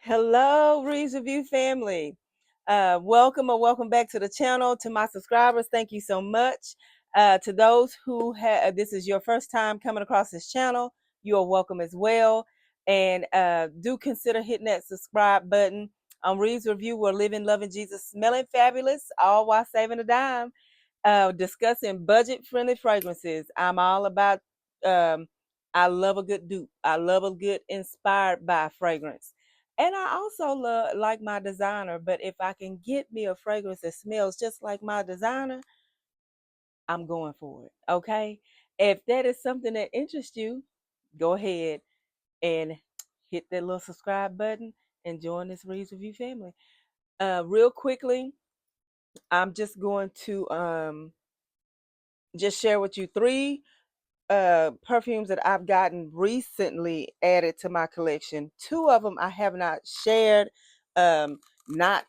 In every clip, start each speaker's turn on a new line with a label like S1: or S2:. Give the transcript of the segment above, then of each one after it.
S1: Hello, Reads Review family. Welcome back to the channel. To my subscribers, thank you so much. To those who have this is your first time coming across this channel, you are welcome as well. And do consider hitting that subscribe button. On Reads Review, we're living, loving Jesus, smelling fabulous, all while saving a dime. Discussing budget-friendly fragrances. I'm all about. Um, I love a good dupe. I love a good inspired by fragrance. And I also like my designer, but if I can get me a fragrance that smells just like my designer, I'm going for it. Okay. If that is something that interests you, go ahead and hit that little subscribe button and join this Reads Review family. Real quickly, I'm just going to just share with you three perfumes that I've gotten recently added to my collection. Two of them I have not shared. Not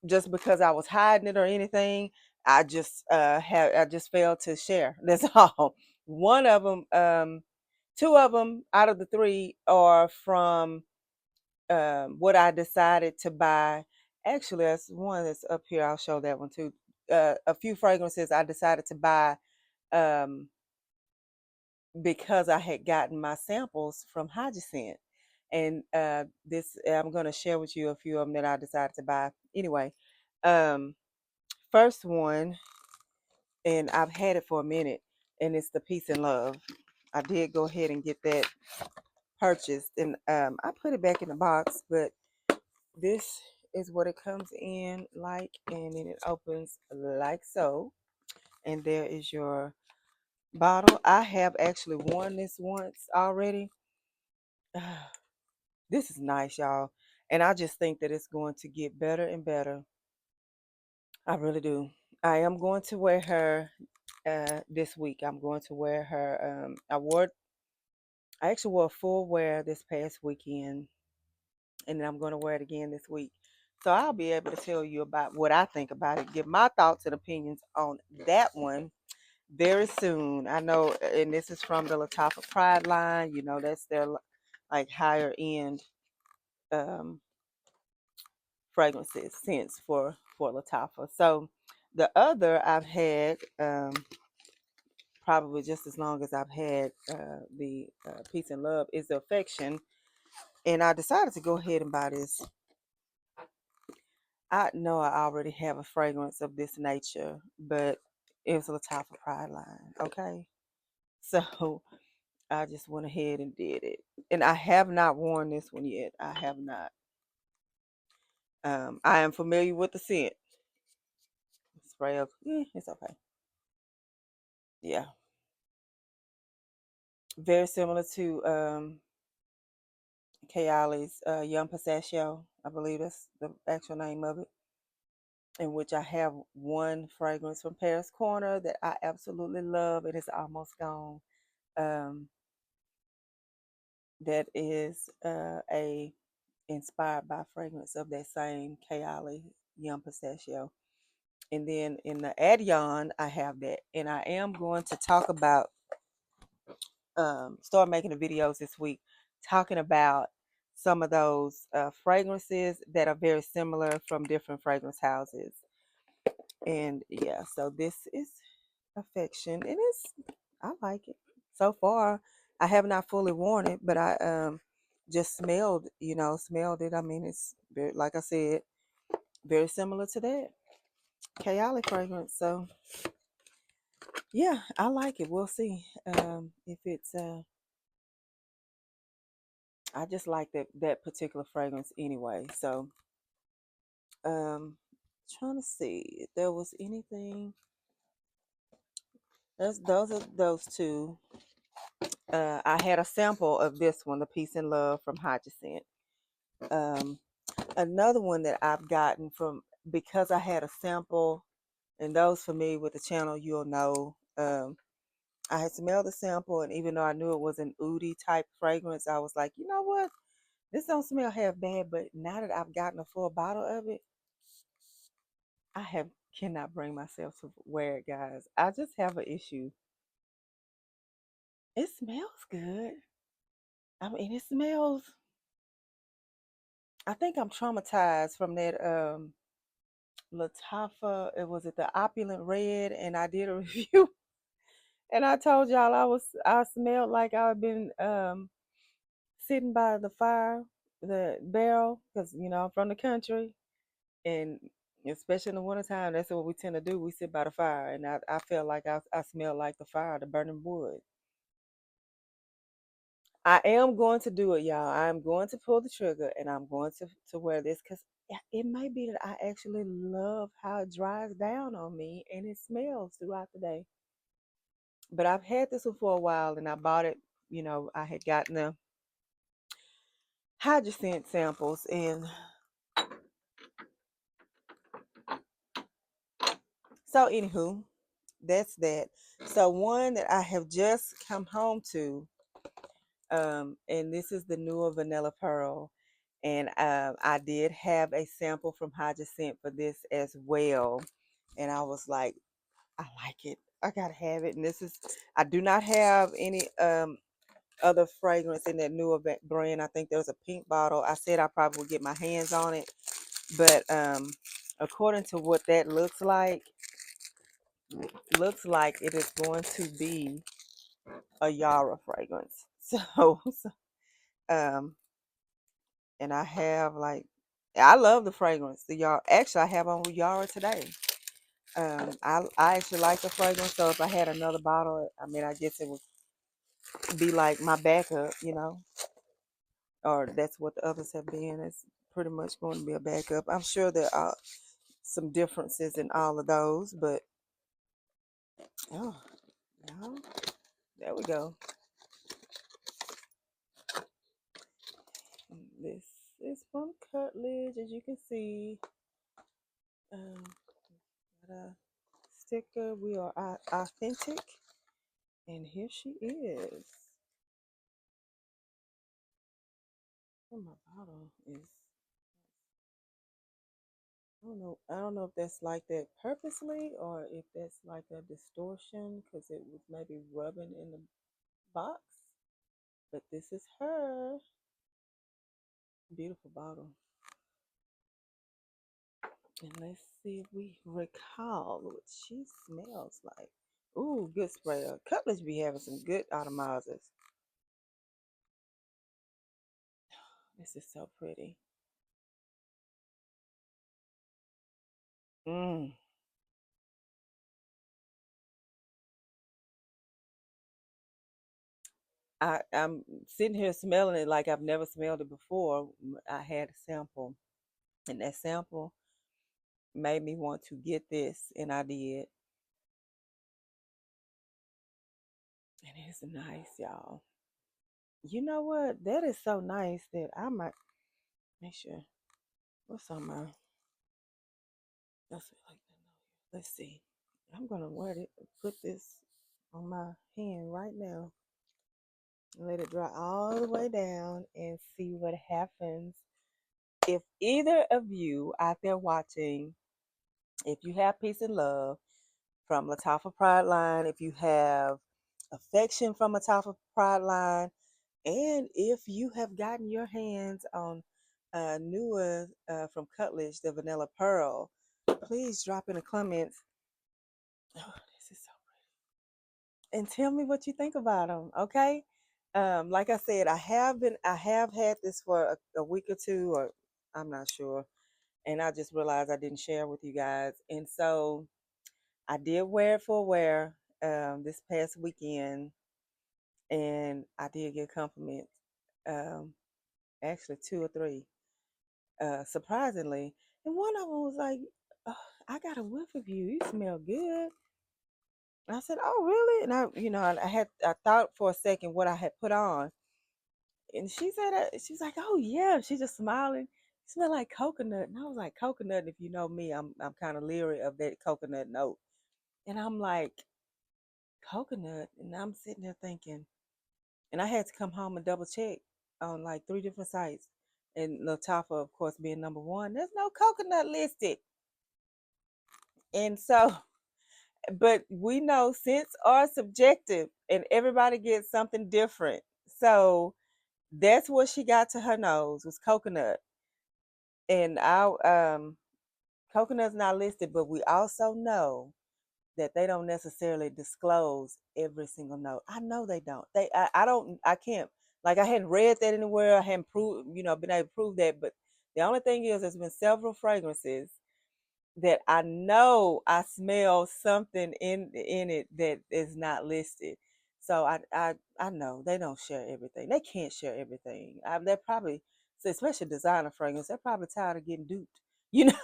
S1: just because I was hiding it or anything. I just failed to share. That's all. One of them, two of them out of the three are from what I decided to buy. Actually, that's one that's up here. I'll show that one too. A few fragrances I decided to buy um, because I had gotten my samples from Hyacinth. And this I'm going to share with you a few of them that I decided to buy. Anyway, um, first one, and I've had it for a minute, and it's the Peace and Love. I did go ahead and get that purchased, and I put it back in the box, but this is what it comes in like, and then it opens like so. And there is your bottle. I have actually worn this once already. This is nice, y'all. And I just think that it's going to get better and better. I really do. I am going to wear her this week. I'm going to wear her. I actually wore a full wear this past weekend, and then I'm going to wear it again this week. So I'll be able to tell you about what I think about it, give my thoughts and opinions on that one very soon. I know, and this is from the Lattafa Pride line. You know, that's their like higher end um, fragrances scents for Lattafa. So the other I've had probably just as long as I've had the Peace and Love is the Affection, and I decided to go ahead and buy this. I know I already have a fragrance of this nature, but it was a Lattafa Pride line. Okay, so I just went ahead and did it, and I have not worn this one yet. I have not. I am familiar with the scent. Spray of, it's okay. Yeah, very similar to Kayali's Young Pistachio. I believe that's the actual name of it. In which I have one fragrance from Paris Corner that I absolutely love. It is almost gone. Um, that is a inspired by fragrance of that same Kayali Young Pistachio. And then in the Adion, I have that. And I am going to talk about, start making the videos this week, talking about some of those fragrances that are very similar from different fragrance houses. And yeah, so this is Affection, and I like it so far. I have not fully worn it, but I just smelled it. I mean, it's very, like I said, very similar to that Kayali fragrance. So yeah, I like it. We'll see if it's. I just like that particular fragrance anyway. So trying to see if there was anything. Those are those two. I had a sample of this one, the Peace and Love from Hyacinth. Um, Another one that I've gotten from because I had a sample, and those familiar with the channel, you'll know. I had smelled the sample, and even though I knew it was an oudi type fragrance, I was like, you know what? This don't smell half bad, but now that I've gotten a full bottle of it, I have cannot bring myself to wear it, guys. I just have an issue. It smells good. I mean, it smells I think I'm traumatized from that Latafa. It was it the opulent red, and I did a review, and I told y'all I smelled like I've been sitting by the fire, the barrel, because I'm from the country, and especially in the wintertime, that's what we tend to do. We sit by the fire, and I felt like I smelled like the fire, the burning wood. I am going to do it, y'all. I'm going to pull the trigger, and I'm going to wear this because it may be that I actually love how it dries down on me and it smells throughout the day. But I've had this one for a while, and I bought it. I had gotten the hydrogen samples, and so anywho, that's that. So one that I have just come home to, and this is the Nuha Vanilla Pearl, and I did have a sample from Hydroscent for this as well, and I was like, I like it. I gotta have it. And this is, I do not have any other fragrance in that Nuha brand. I think there was a pink bottle. I said I probably would get my hands on it, but according to what that looks like it is going to be a Yara fragrance. So um, and I have like, I love the fragrance. The Yara, actually, I have on Yara today. I actually like the fragrance. So if I had another bottle, I mean, I guess it would be like my backup, or that's what the others have been. It's pretty much going to be a backup. I'm sure there are some differences in all of those, but oh, no, there we go. This is from Cutledge, as you can see. Um, got a sticker. We are authentic, and here she is. Oh, my bottle is. I don't know if that's like that purposely or if that's like a distortion because it was maybe rubbing in the box. But this is her. Beautiful bottle. And let's see if we recall what she smells like. Ooh, good sprayer. Cutlass be having some good atomizers. This is so pretty. Mm. I'm sitting here smelling it like I've never smelled it before. I had a sample, and that sample made me want to get this, and I did. And it's nice, y'all. You know what? That is so nice that I might make sure. What's on my? Let's see, like that. Let's see. I'm gonna wear it. Put this on my hand right now. Let it dry all the way down and see what happens. If either of you out there watching, if you have peace and love from Latafa Pride Line, if you have affection from Latafa Pride Line, and if you have gotten your hands on Nuha from Cutledge, the Vanilla Pearl, please drop in the comments. Oh, this is so pretty. And tell me what you think about them, okay? Like I said, I have had this for a week or two, or I'm not sure, and I just realized I didn't share with you guys, and so I did wear it for a wear this past weekend, and I did get compliments. Um, Actually, two or three, surprisingly. And one of them was like, "Oh, I got a whiff of you. You smell good." And I said, "Oh, really?" And I thought for a second what I had put on, and she said, she's like, "Oh yeah." She's just smiling. "You smell like coconut," and I was like, "Coconut." If you know me, I'm kind of leery of that coconut note, and I'm like, "Coconut," and I'm sitting there thinking, and I had to come home and double check on like three different sites. And Latafa, of course, being number one, there's no coconut listed. And so, but we know scents are subjective and everybody gets something different. So that's what she got to her nose was coconut. And our coconut's not listed, but we also know that they don't necessarily disclose every single note. I know they don't. I don't, I can't, like I hadn't read that anywhere. I hadn't proved, been able to prove that. But the only thing is, there's been several fragrances that I know I smell something in it that is not listed. So I know they don't share everything. They can't share everything. They're probably, so especially designer fragrance, they're probably tired of getting duped. You know,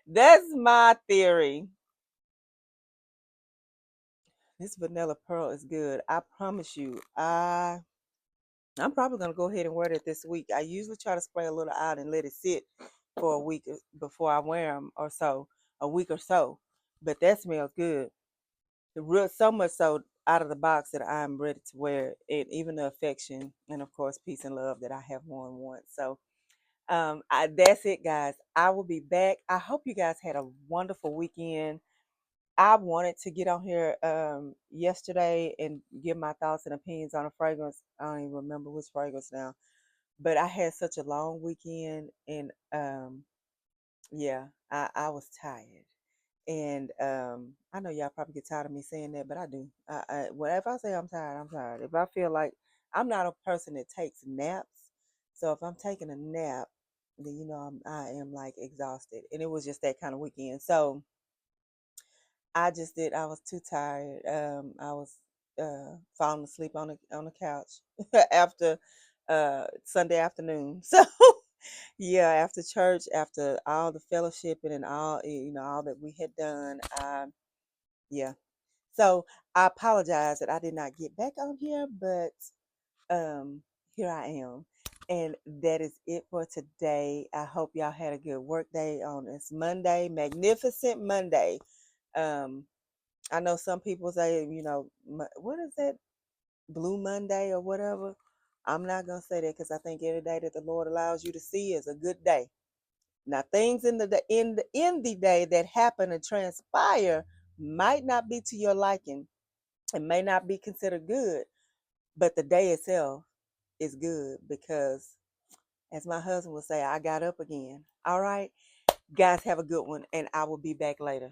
S1: that's my theory. This vanilla pearl is good. I promise you. I'm probably gonna go ahead and wear it this week. I usually try to spray a little out and let it sit for a week before I wear them, or so, a week or so. But that smells good. The real, so much so out of the box that I'm ready to wear it. Even the affection and of course peace and love that I have worn once. So that's it, guys. I will be back. I hope you guys had a wonderful weekend. I wanted to get on here yesterday and give my thoughts and opinions on a fragrance. I don't even remember which fragrance now, but I had such a long weekend, and yeah, I was tired. And I know y'all probably get tired of me saying that, but I do. Well, if I say I'm tired, I'm tired. If I feel like, I'm not a person that takes naps, so if I'm taking a nap, then I am like exhausted, and it was just that kind of weekend. So I was too tired. I was falling asleep on the couch after Sunday afternoon. So yeah, after church, after all the fellowshipping and all all that we had done, yeah. So I apologize that I did not get back on here, but here I am. And that is it for today. I hope y'all had a good work day on this Monday, magnificent Monday. Um, I know some people say, what is that, Blue Monday or whatever. I'm not gonna say that because I think every day that the Lord allows you to see is a good day. Now, things in the day that happen and transpire might not be to your liking. It may not be considered good, but the day itself is good because, as my husband would say, I got up again. All right, guys, have a good one, and I will be back later.